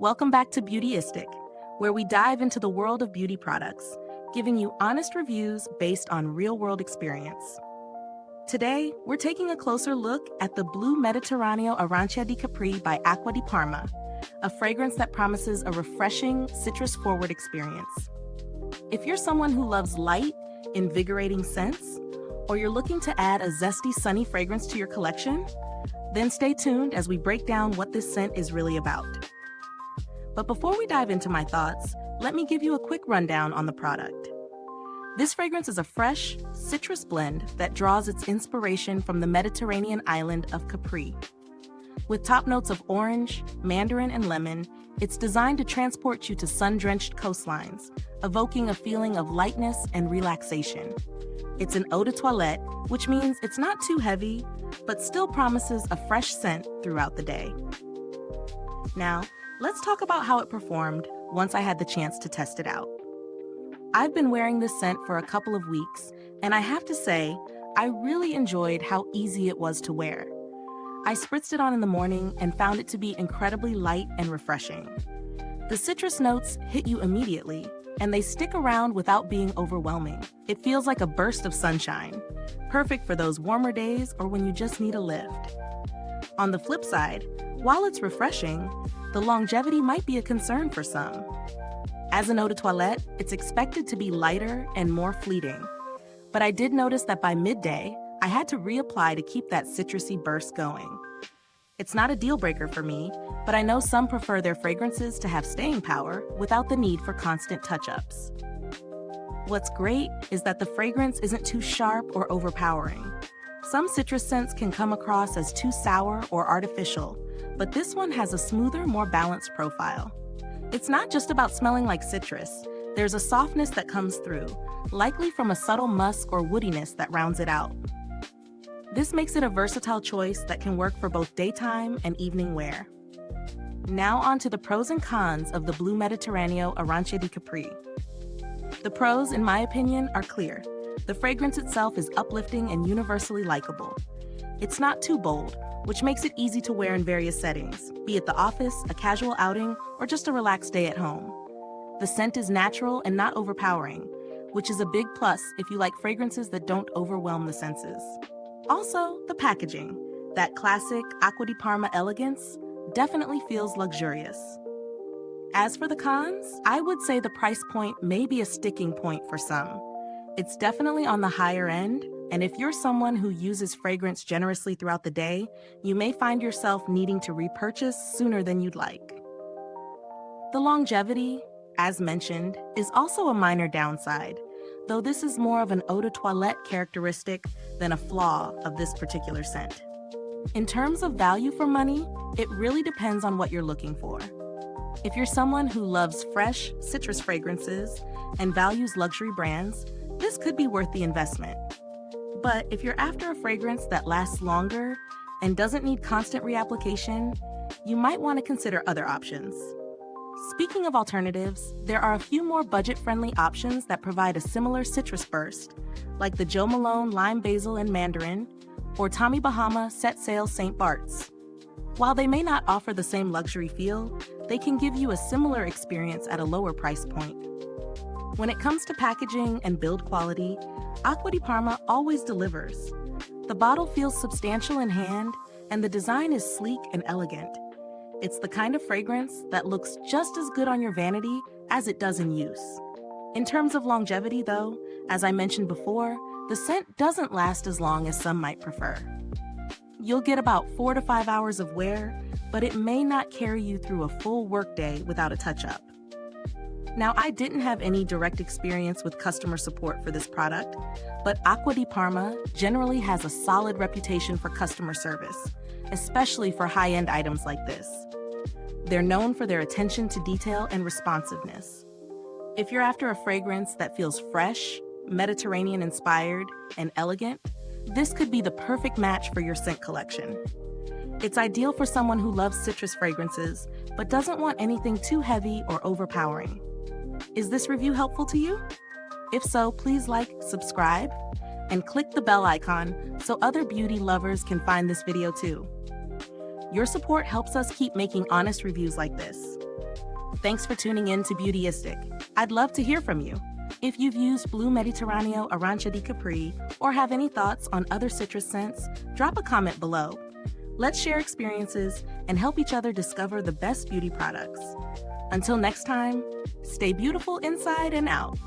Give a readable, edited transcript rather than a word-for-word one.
Welcome back to Beautyistic, where we dive into the world of beauty products, giving you honest reviews based on real-world experience. Today, we're taking a closer look at the Blu Mediterraneo Arancia Di Capri by Acqua Di Parma, a fragrance that promises a refreshing, citrus-forward experience. If you're someone who loves light, invigorating scents, or you're looking to add a zesty, sunny fragrance to your collection, then stay tuned as we break down what this scent is really about. But before we dive into my thoughts, let me give you a quick rundown on the product. This fragrance is a fresh, citrus blend that draws its inspiration from the Mediterranean island of Capri. With top notes of orange, mandarin, and lemon, it's designed to transport you to sun-drenched coastlines, evoking a feeling of lightness and relaxation. It's an eau de toilette, which means it's not too heavy, but still promises a fresh scent throughout the day. Now, let's talk about how it performed once I had the chance to test it out. I've been wearing this scent for a couple of weeks, and I have to say, I really enjoyed how easy it was to wear. I spritzed it on in the morning and found it to be incredibly light and refreshing. The citrus notes hit you immediately, and they stick around without being overwhelming. It feels like a burst of sunshine, perfect for those warmer days or when you just need a lift. On the flip side, while it's refreshing, the longevity might be a concern for some. As an eau de toilette, it's expected to be lighter and more fleeting. But I did notice that by midday, I had to reapply to keep that citrusy burst going. It's not a deal breaker for me, but I know some prefer their fragrances to have staying power without the need for constant touch-ups. What's great is that the fragrance isn't too sharp or overpowering. Some citrus scents can come across as too sour or artificial, but this one has a smoother, more balanced profile. It's not just about smelling like citrus. There's a softness that comes through, likely from a subtle musk or woodiness that rounds it out. This makes it a versatile choice that can work for both daytime and evening wear. Now on to the pros and cons of the Blu Mediterraneo Arancia Di Capri. The pros, in my opinion, are clear. The fragrance itself is uplifting and universally likable. It's not too bold, which makes it easy to wear in various settings, be it the office, a casual outing, or just a relaxed day at home. The scent is natural and not overpowering, which is a big plus if you like fragrances that don't overwhelm the senses. Also, the packaging, that classic Acqua Di Parma elegance, definitely feels luxurious. As for the cons, I would say the price point may be a sticking point for some. It's definitely on the higher end, and if you're someone who uses fragrance generously throughout the day, you may find yourself needing to repurchase sooner than you'd like. The longevity, as mentioned, is also a minor downside, though this is more of an eau de toilette characteristic than a flaw of this particular scent. In terms of value for money, it really depends on what you're looking for. If you're someone who loves fresh, citrus fragrances and values luxury brands, this could be worth the investment. But if you're after a fragrance that lasts longer and doesn't need constant reapplication, you might want to consider other options. Speaking of alternatives, there are a few more budget-friendly options that provide a similar citrus burst, like the Jo Malone Lime Basil and Mandarin, or Tommy Bahama Set Sail St. Bart's. While they may not offer the same luxury feel, they can give you a similar experience at a lower price point. When it comes to packaging and build quality, Acqua Di Parma always delivers. The bottle feels substantial in hand, and the design is sleek and elegant. It's the kind of fragrance that looks just as good on your vanity as it does in use. In terms of longevity, though, as I mentioned before, the scent doesn't last as long as some might prefer. You'll get about 4 to 5 hours of wear, but it may not carry you through a full workday without a touch-up. Now, I didn't have any direct experience with customer support for this product, but Acqua Di Parma generally has a solid reputation for customer service, especially for high-end items like this. They're known for their attention to detail and responsiveness. If you're after a fragrance that feels fresh, Mediterranean-inspired, and elegant, this could be the perfect match for your scent collection. It's ideal for someone who loves citrus fragrances, but doesn't want anything too heavy or overpowering. Is this review helpful to you? If so, please like, subscribe, and click the bell icon so other beauty lovers can find this video too. Your support helps us keep making honest reviews like this. Thanks for tuning in to Beautyistic. I'd love to hear from you. If you've used Blu Mediterraneo Arancia Di Capri or have any thoughts on other citrus scents, drop a comment below. Let's share experiences and help each other discover the best beauty products. Until next time, stay beautiful inside and out.